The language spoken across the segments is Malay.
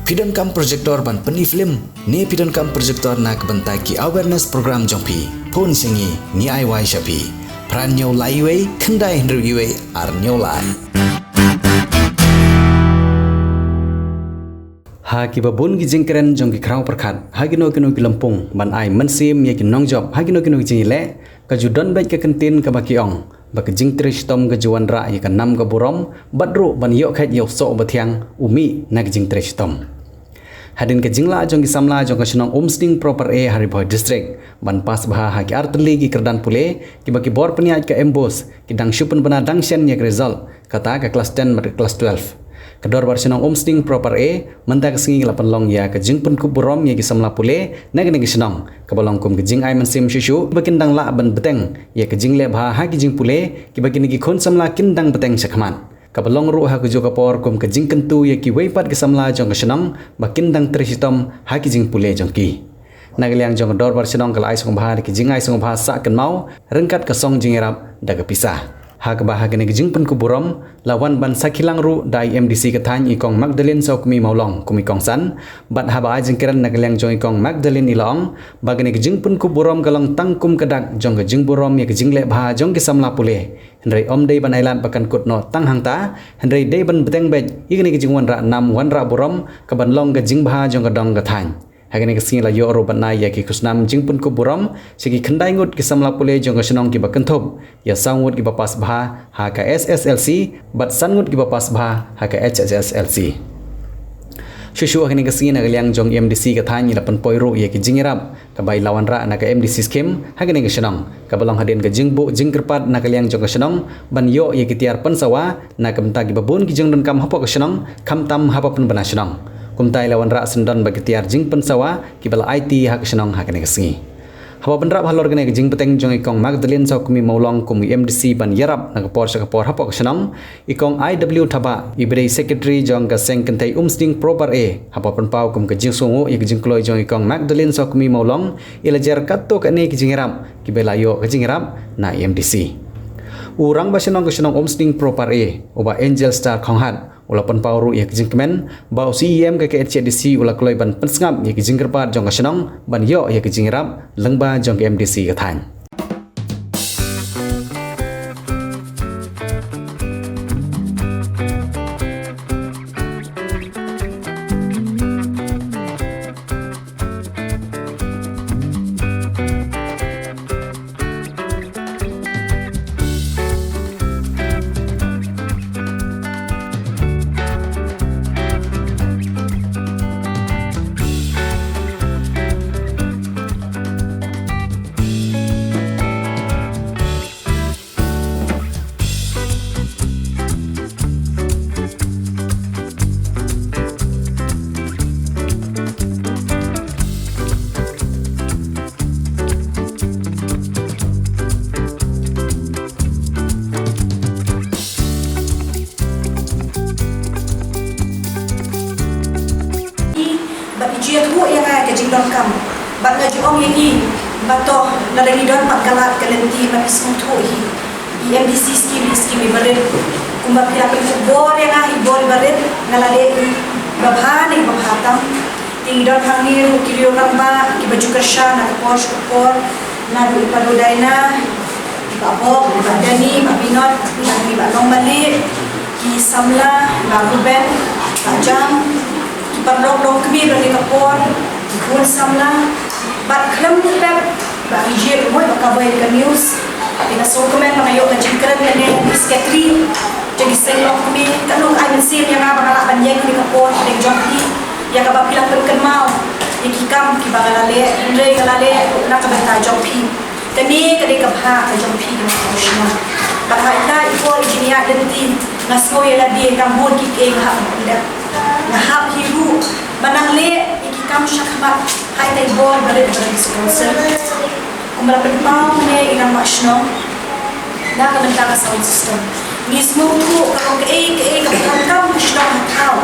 Pidon kam projector ban peni film ne pidon kam projector nak bentai ki awareness program jompi pun singi ni ai wai shapi pran nyau lai wei kendai hendru wei ar nyau lai ha ki babun gi jingkren jong ki krau perkhat ha gi no ki lampung ban ai mensim ye ki nong job ha gi no ki jile ka judon baik ke kentin ka baki ong bak jing trish tom ke juan ra ye ka nam ka burom badru ban yo khat yo so bathiang umi nak jing trish tom hadin ke jingla jong ki samla jong ka shnong omsting proper a Hariboi district ban pas bah ha ki artli ki kerdan pule ki baki bor peniat ka embos ki dang shupun bana dang shen ye result kata ka class 10 mat class 12 kedor bar shnong omsting proper a menta ka singi lapan long ya ka jing pun ku burom ye ki samla pule nag ne ki shnong ka balong kum ki jing ai man sim shishu bakin dang la ban beteng ye ka jing le bah ha ki jing pule ki baki ni ki khon samla kin dang beteng shakman kabalong ru ha kujo kapor kum ke jing kentu ye ki weipat ke samla jong senang bakin dang trishitom ha ki jing pule jong ki nagaliang jong dor bar senang kala ai song bha ki jing ai song bha sa kan mau rengkat ke song jing rap daga pisah ha ka bah ke jing pun ku burom lawan ban sakilang ru dai MDC ke than ikong Magdalene so kumi maulong kumi kong san bat ha ba jing kiran nagaliang jong ikong Magdalene ilong bagane ke jing pun ku burom galong tangkum kedak jong ke jing burom ye ke jing le bha jong ki samla pule Hendrai om day ban ailan pakan kut no tang hang ta Hendrai day ban beteng bej igni ke jingwan ra nam wan ra burom ka ban long ga jing bha jong ga dong ga than hagani ke singi la yo ro ban na ya ki kusnam jing pun ku burom sigi khandai ngut ki samla pule jong ga shnong ki bakan thop ya sangut ki bapas bha ha ka SSLC bat sangut ki bapas bha ha ka HSLC Shushu akhini ke singi nagaliang jong MDC ka than ni lapan poiru ye ki jingirap ka bai lawan ra na ka MDC scheme hagani ke shnong ka balong hadin ke jingbu jingkerpat nagaliang jong ka shnong ban yo ye ki tiar pan sawa na ka mta ki babun ki jong don kam hapo ka shnong kham tam hapo pun bana shnong kumtai lawan ra sendon bagi tiar jing pan sawa ki bala IT ha ka shnong hagani ke singi hapo benrap halor gane ke jing peteng jong ikong Magdalene so kumi maulong kumi MDC ban yarap na ka por hapo ka shnong ikong IW thaba ibrei secretary jong ka seng kentai umsting proper a hapo pen pau kum ke jing songo ye ke jing kloi jong ikong Magdalene so kumi maulong ilajar katto ka ne ki jingrap ki bela yo ka jingrap na MDC urang ba shnong ka shnong umsting proper a oba Angel Star khonghat ula pen pau ru ye ke jing kemen bau CEM ka HDC ula kloi ban pensngap ye ke jing kerpat jong ka shnong ban yo ye ke jingrap lengba jong ke MDC ka than Dia tu yang ada jing don kam bat na ju ong yi bato na lagi don pat galat kalenti bat isung tu hi MDC scheme baret kumba pila pila bor yang ai bor baret ngalale babhani babhatam ting don hangiru kilio ramba ki baju kersha na por na du padodaina babok badani babinot ni ba long mali ki samla ba ruben jam Parlok dong kami dari kapor, pun samla, bat kelam kita, bat hijau rumah bak kabai ke news, dengan sokomen mengayo ke jingkran kene sekretari, jadi selok kami, kalau ada sim yang abang alak banjeng di kapor, di jompi, yang abang bilang terkenal, yang kikam kibang alale, Andre alale, nak kebentar jompi, kini kede kabha ke jompi dengan semua, bat haita ikut engineer denti, nasko yang lagi kampun kik hak tidak. Nahap hiru banang le ikikam syakmat hai tai bor bare sponsor kumala penpau ne ina mashno na ka mentaka sound system ni semua tu kalau ke kam mashno kau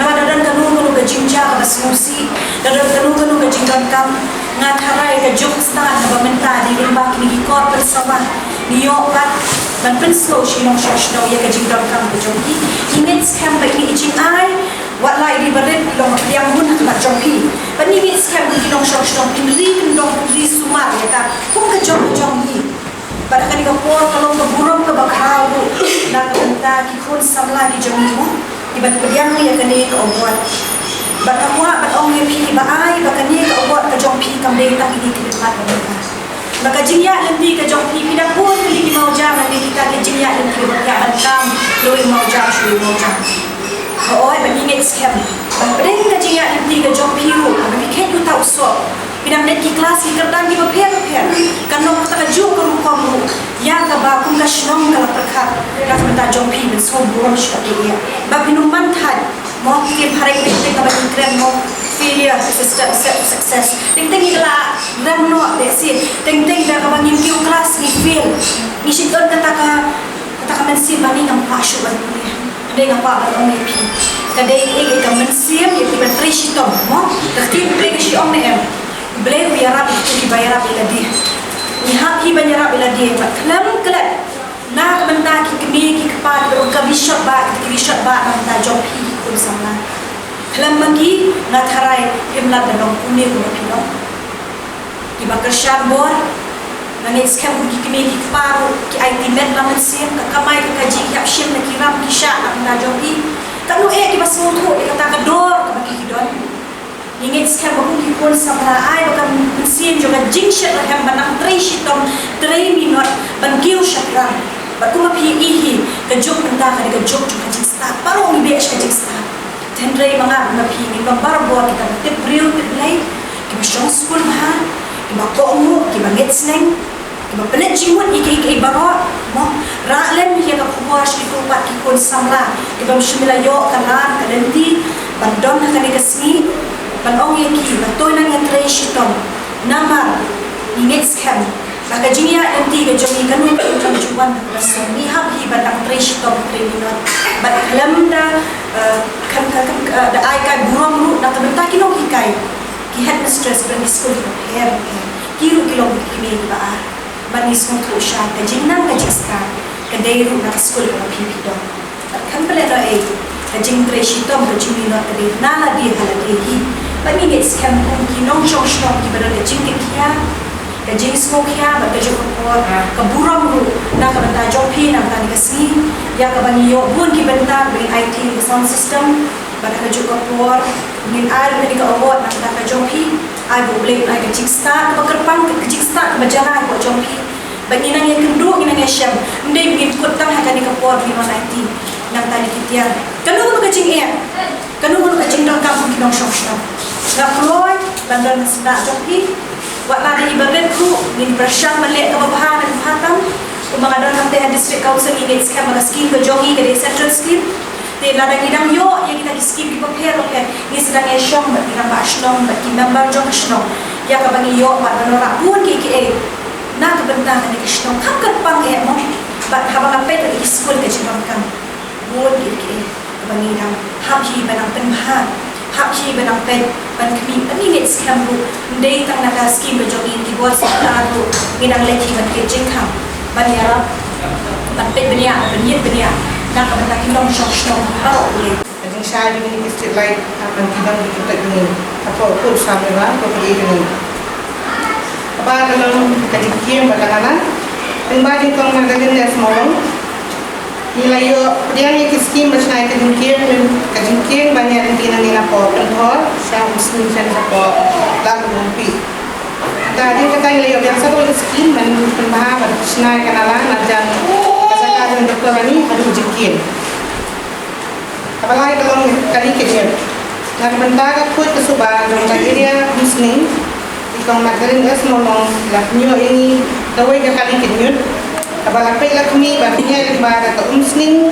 na dadan kanu ke jinja ka smusi dadan kanu ke jingan kam ngatharai ke jokstan ka menta di limbah ni kor bersama niyo kat dan penslo shinong shashno ya ke jingan kam ke joki image kam ba ni jing ai wat lai di beret long yang mun nak jompi pani mit scam di long shong pinri dong di sumar ya ka kum ka jom ni pada kan ka por kalau ka burung ka bakhau na ka benta ki khon samla di jomi mo di bat pediang ya kani ka obot bat akwa bat ong ye pi ba ai ba kani ka obot ka jompi kam de tak ini ke depan maka jingya nanti ke jompi pindah pun kali mau jam nanti kita ke jingya nanti ke antam lui mau jam shui mau jam oi bani nge scam bani ke jingya nanti ke jompi ru bani ke tu tau so pindah net ki kelas ki kerdan di paper kan no ta ju ke rukom ru ya ka ba kum ka shnong ka perkhat ka menta jompi ben so buram shta ke ya ba pinum man thad mo ke phare ke ka bani kren mo failure success ting ila ram no de si ting da ka bangin ki kelas ni fail ni shiton kata ka mensi bani ngam pa shu ban ni de ngam pa ban ni pi ka de ka mensi ya ki ban tri shiton mo ta ti bre ki shi om ne em ble bi arab ki bayara bi la di ni ha ki bayara bi la di ba klam klat na ka banta ki kmi ki pa ka bi shot ba ta job hi kun samna Kelam magi ngatharai himlat danong kune ko pino di bakar bor nangin scam ki kini ki paru ki IT met lamen sim ka kamai ka kaji yap shim na kiram ki sha na jogi kanu ki basu thu kata ka dor ka baki hidon ningin scam ko ki kon samra ai bakam sim joga jing shat la ham banang trei shitom 3 minut ban kiu shatra bakuma pi ihi ka jok penta ka jok ka jing sta paro mi be ka jing sta Hendrai mga napi ni barbor kita tip briu tip lay kita shong school ha kita komu kita ngetsneng kita penet jimun iki baro mo ra lem hi ka kuwas ki kupat ki kon samla kita mshmila yo kalan kalenti bandon ha kani kasni ban ong ye ki batoy nang entray shitom namar ni ngets kam maka jinya nanti ke jomi kanu ka juwan ka ni ha hi badang entray shitom kriminal bat kalam da kan da ai kai buram ru na ka benta kino ki kai ki headmistress ban school ki her ki ru kilo ki me ba ban school to sha ka jinnan ka jiska ka dai ru na school ka pi do kan pele da ai ka jing tre shi tom ka jimi na ka dai na la di hala di hi ban ni ne scam ko ki nong chong shop ki ba da jing ki kya ka jing smoke kya ba ka jo ko ka buram ru na ka benta jopi na ka ni ka si ya ka bani yo bun ki benta bin IT sound system pada ka juga por min ar ni ka award na ka jopi ai bo blame ai ka jing start ka kerpang ka jing start ka jana ai ko jopi bagi nang yang kendu ina nga syam ndai bigin kut tang ha ka ni ka por bi man IT nang tadi kitian kanu ka jing e kanu ka jing dong ka ki nong shop shop na kloy bandan sda jopi wat la di ibarat ku ni pressure malek ka babahan ak hatam mga don ng district council ini ska mga scheme ko jogi ka central scheme te la dang yo ya kita di scheme ko pero ni sedang ya syong ba kita ba shlong ba ki member jong shlong ya ka bang yo ba nora pun ki na ka benta ka ni shlong kap kat pang e mo ba habang apet di school ka jong kam bun ki bang ni dang happy ba nang penha happy ba nang pen ban kami ani net scam ru ndai tang na ka scheme ko jogi ki bos ta ru nginang leki ban ke jing kam banyara tapi benia nak kita kilom shong baru boleh jadi saya dengan district lain akan kita kita dengan apa pun sampai lah apa ini apa dalam kajian bagaimana kembali ke magasin yang semua nilai yo dia ni skim macam kajian banyak yang kita ni apa contoh saya muslim saya apa lagu mumpi tadi kita nilai biasa tu skim menambah bersenai kenalan dan kesehatan dokter ini ada ujian. Apalagi kalau kali kecil, nak mentara pun kesubah dalam area muslim, jika magarin es molong laknyo ini kawai kali kecil. Apalagi lakmi baginya ibarat ke muslim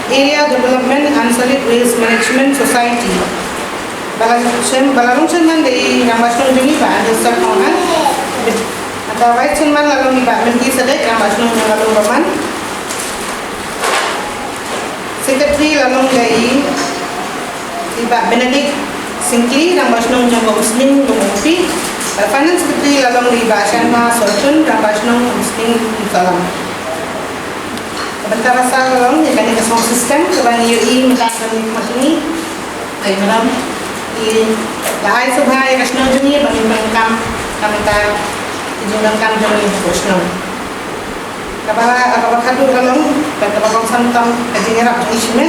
area development and solid waste management society. Balarong cuman dari nama sungai ini bah ada sekolah. Atau baik cuman lalu ibarat mesti sedek nama sungai lalu roman. Secretary lalong dari Iba Benedict Singkli dan Basnong Jamba Muslim Lumumpi. Finance Secretary lalong dari Iba Shanma Soltun dan Basnong Muslim Salam. Bentar rasa lalong yang kami kesong sistem kebanyakan UI minta kami ini Ay maram lahay subhay kasno juni bang kam kamta ijungan kam juni kasno. Kapag kadu kalong kapag santang kajingerap juni shime.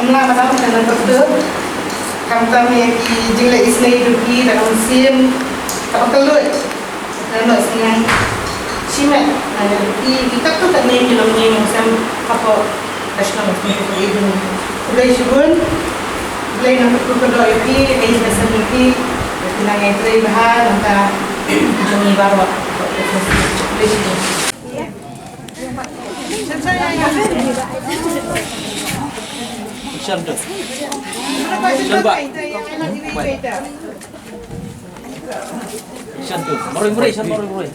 Kamla maram kanan berdo kamta mi jingle isnei duki dalam sim kapag kalut no isnei shime kita tu tak naik dalam ni macam apa kasno isnei ko ijun. Ulay shibun Play ng pagkukulo iti, kayo na sa iti, pinangay bahan, nanta jumi barwa. Shantu. Coba. Shantu. Muroi-muroi,